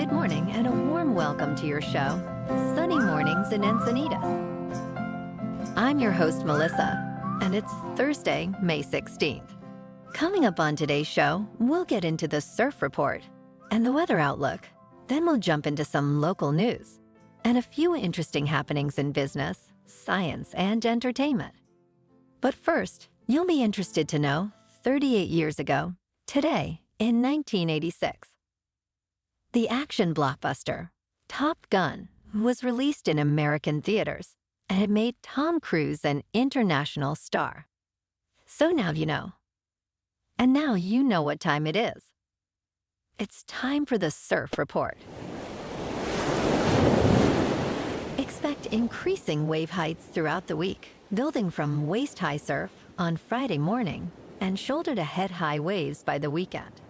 Good morning and a warm welcome to your show, Sunny Mornings in Encinitas. I'm your host, Melissa, and it's Thursday, May 16th. Coming up on today's show, we'll get into the surf report and the weather outlook. Then we'll jump into some local news and a few interesting happenings in business, science, and entertainment. But first, you'll be interested to know 38 years ago, today, in 1986, the action blockbuster Top Gun was released in American theaters, and it made Tom Cruise an international star. So now you know. And now you know what time it is. It's time for the surf report. Expect increasing wave heights throughout the week, building from waist-high surf on Friday morning and shoulder-to-head-high waves by the weekend.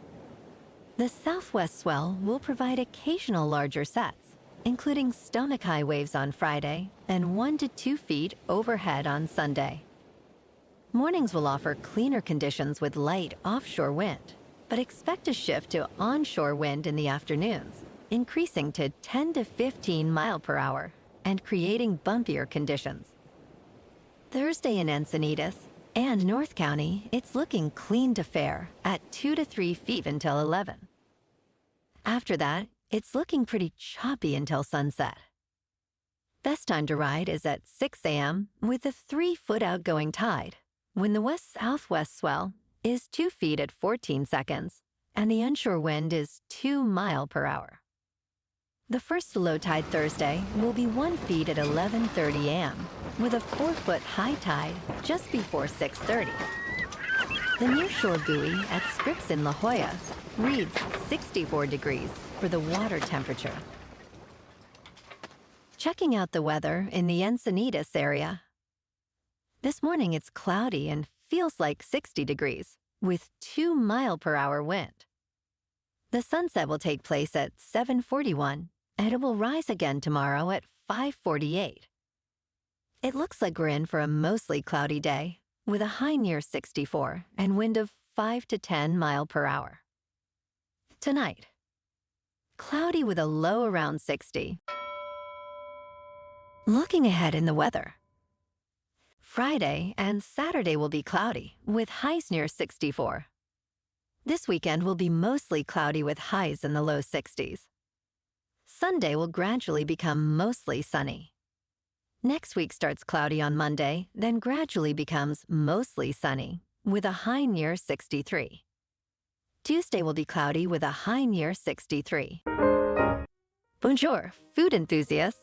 The southwest swell will provide occasional larger sets, including stomach-high waves on Friday and 1 to 2 feet overhead on Sunday. Mornings will offer cleaner conditions with light offshore wind, but expect a shift to onshore wind in the afternoons, increasing to 10 to 15 miles per hour and creating bumpier conditions. Thursday in Encinitas and North County, it's looking clean to fair at 2 to 3 feet until 11. After that, it's looking pretty choppy until sunset. Best time to ride is at 6 a.m. with a 3-foot outgoing tide, when the west-southwest swell is 2 feet at 14 seconds, and the onshore wind is 2 miles per hour. The first low tide Thursday will be 1 feet at 11:30 a.m., with a 4-foot high tide just before 6:30. The nearshore buoy at Scripps in La Jolla reads 64 degrees for the water temperature. Checking out the weather in the Encinitas area. This morning it's cloudy and feels like 60 degrees, with 2 miles per hour wind. The sunset will take place at 7:41, and it will rise again tomorrow at 5:48. It looks like we're in for a mostly cloudy day, with a high near 64 and wind of 5 to 10 miles per hour. Tonight, cloudy with a low around 60. Looking ahead in the weather. Friday and Saturday will be cloudy, with highs near 64. This weekend will be mostly cloudy with highs in the low 60s. Sunday will gradually become mostly sunny. Next week starts cloudy on Monday, then gradually becomes mostly sunny, with a high near 63. Tuesday will be cloudy with a high near 63. Bonjour, food enthusiasts.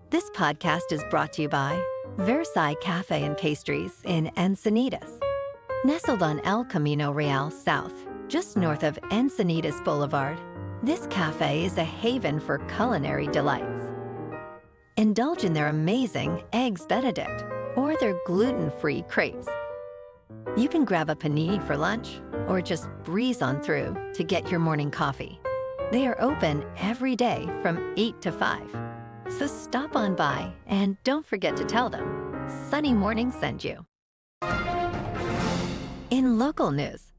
This podcast is brought to you by Versailles Cafe and Pastries in Encinitas. Nestled on El Camino Real South, just north of Encinitas Boulevard, this cafe is a haven for culinary delights. Indulge in their amazing Eggs Benedict or their gluten-free crepes. You can grab a panini for lunch or just breeze on through to get your morning coffee. They are open every day from 8 to 5. So stop on by and don't forget to tell them Sunny Morning sent you. In local news,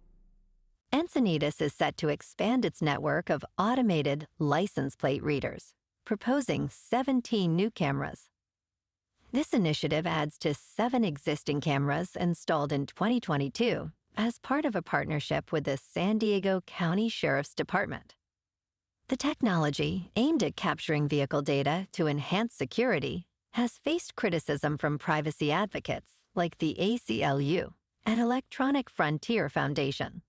Encinitas is set to expand its network of automated license plate readers, proposing 17 new cameras. This initiative adds to 7 existing cameras installed in 2022 as part of a partnership with the San Diego County Sheriff's Department. The technology, aimed at capturing vehicle data to enhance security, has faced criticism from privacy advocates like the ACLU and Electronic Frontier Foundation.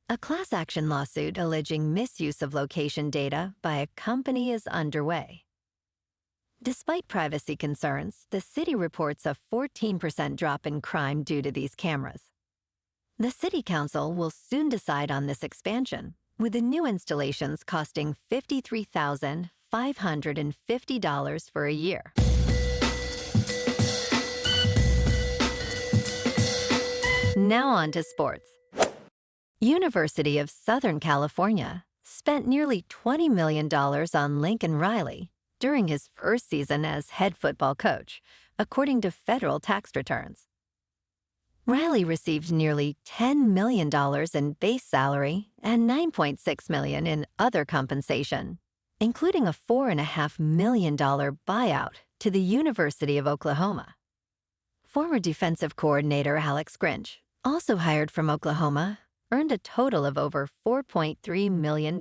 A class action lawsuit alleging misuse of location data by a company is underway. Despite privacy concerns, the city reports a 14% drop in crime due to these cameras. The City Council will soon decide on this expansion, with the new installations costing $53,550 for a year. Now on to sports. University of Southern California spent nearly $20 million on Lincoln Riley during his first season as head football coach, according to federal tax returns. Riley received nearly $10 million in base salary and $9.6 million in other compensation, including a $4.5 million buyout to the University of Oklahoma. Former defensive coordinator Alex Grinch, also hired from Oklahoma, earned a total of over $4.3 million.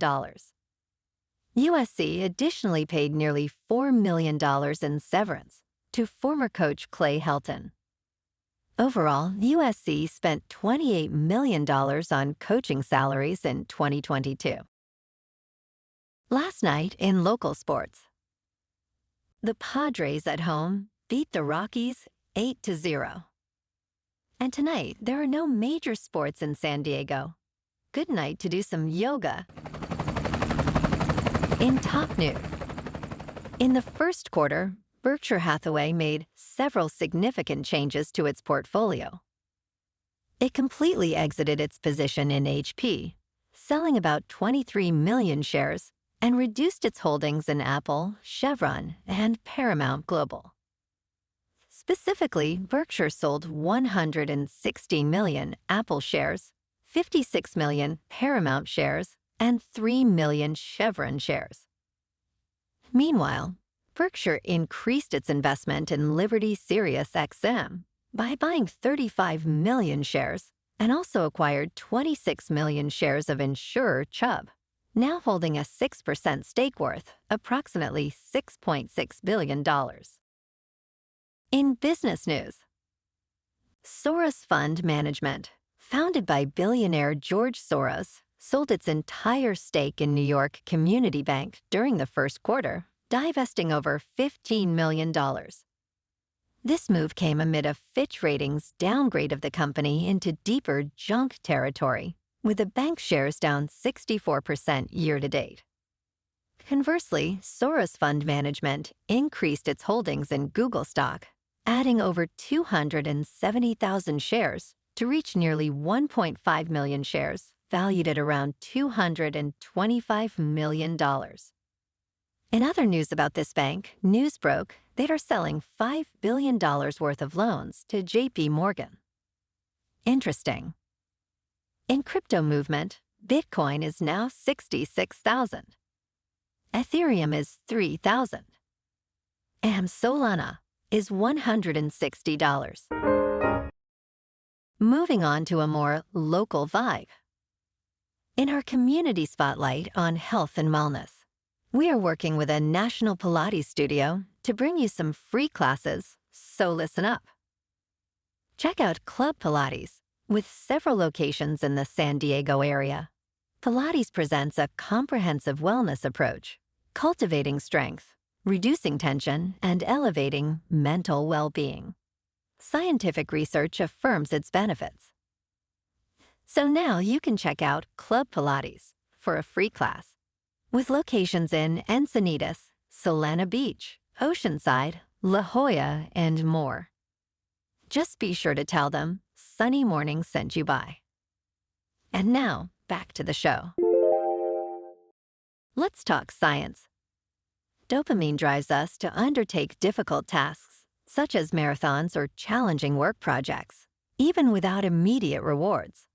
USC additionally paid nearly $4 million in severance to former coach Clay Helton. Overall, USC spent $28 million on coaching salaries in 2022. Last night in local sports, the Padres at home beat the Rockies 8-0. And tonight, there are no major sports in San Diego. Good night to do some yoga. In top news, in the first quarter, Berkshire Hathaway made several significant changes to its portfolio. It completely exited its position in HP, selling about 23 million shares, and reduced its holdings in Apple, Chevron, and Paramount Global. Specifically, Berkshire sold 160 million Apple shares, 56 million Paramount shares, and 3 million Chevron shares. Meanwhile, Berkshire increased its investment in Liberty SiriusXM by buying 35 million shares and also acquired 26 million shares of insurer Chubb, now holding a 6% stake worth approximately $6.6 billion. In business news, Soros Fund Management, founded by billionaire George Soros, sold its entire stake in New York Community Bank during the first quarter, divesting over $15 million. This move came amid a Fitch Ratings downgrade of the company into deeper junk territory, with the bank shares down 64% year-to-date. Conversely, Soros Fund Management increased its holdings in Google stock, adding over 270,000 shares to reach nearly 1.5 million shares, valued at around $225 million. In other news about this bank, news broke they are selling $5 billion worth of loans to JP Morgan. Interesting. In crypto movement, Bitcoin is now 66,000. Ethereum is 3,000. And Solana is $160. Moving on to a more local vibe. In our community spotlight on health and wellness, we are working with a national Pilates studio to bring you some free classes, so listen up. Check out Club Pilates, with several locations in the San Diego area. Pilates presents a comprehensive wellness approach, cultivating strength, reducing tension, and elevating mental well-being. Scientific research affirms its benefits. So now you can check out Club Pilates for a free class, with locations in Encinitas, Solana Beach, Oceanside, La Jolla, and more. Just be sure to tell them Sunny Morning sent you by. And now, back to the show. Let's talk science. Dopamine drives us to undertake difficult tasks, such as marathons or challenging work projects, even without immediate rewards.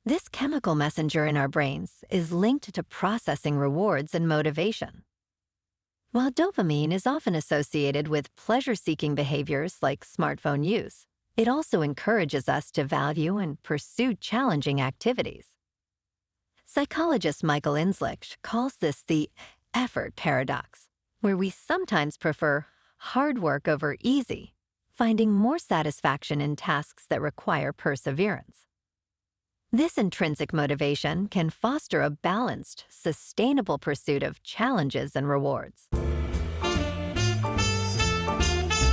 This chemical messenger in our brains is linked to processing rewards and motivation. While dopamine is often associated with pleasure-seeking behaviors like smartphone use, it also encourages us to value and pursue challenging activities. Psychologist Michael Inslicht calls this the effort paradox, where we sometimes prefer hard work over easy, finding more satisfaction in tasks that require perseverance. This intrinsic motivation can foster a balanced, sustainable pursuit of challenges and rewards.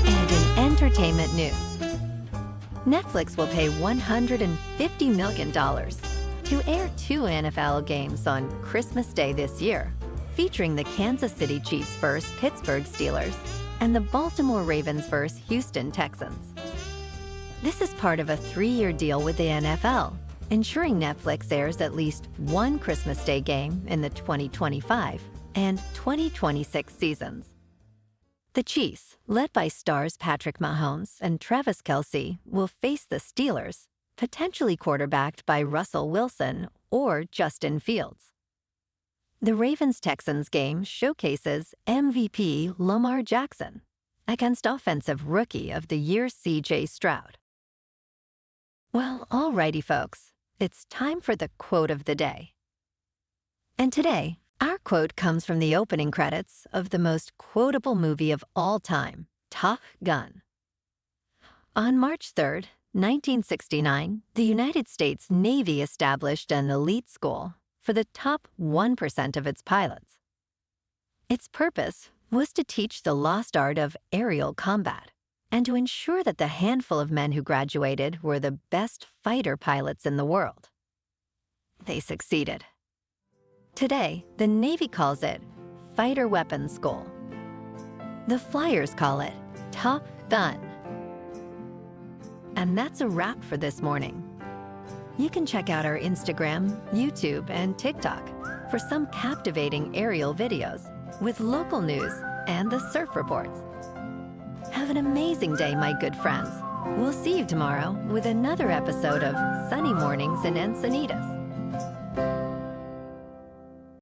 And in entertainment news, Netflix will pay $150 million to air 2 NFL games on Christmas Day this year, featuring the Kansas City Chiefs vs. Pittsburgh Steelers and the Baltimore Ravens vs. Houston Texans. This is part of a 3-year deal with the NFL, ensuring Netflix airs at least one Christmas Day game in the 2025 and 2026 seasons. The Chiefs, led by stars Patrick Mahomes and Travis Kelce, will face the Steelers, potentially quarterbacked by Russell Wilson or Justin Fields. The Ravens-Texans game showcases MVP Lamar Jackson against Offensive Rookie of the Year C.J. Stroud. Well, alrighty, folks. It's time for the quote of the day. And today, our quote comes from the opening credits of the most quotable movie of all time, Top Gun. On March 3rd, 1969, the United States Navy established an elite school for the top 1% of its pilots. Its purpose was to teach the lost art of aerial combat and to ensure that the handful of men who graduated were the best fighter pilots in the world. They succeeded. Today, the Navy calls it Fighter Weapons School. The Flyers call it Top Gun. And that's a wrap for this morning. You can check out our Instagram, YouTube, and TikTok for some captivating aerial videos with local news and the surf reports. Have an amazing day, my good friends. We'll see you tomorrow with another episode of Sunny Mornings in Encinitas.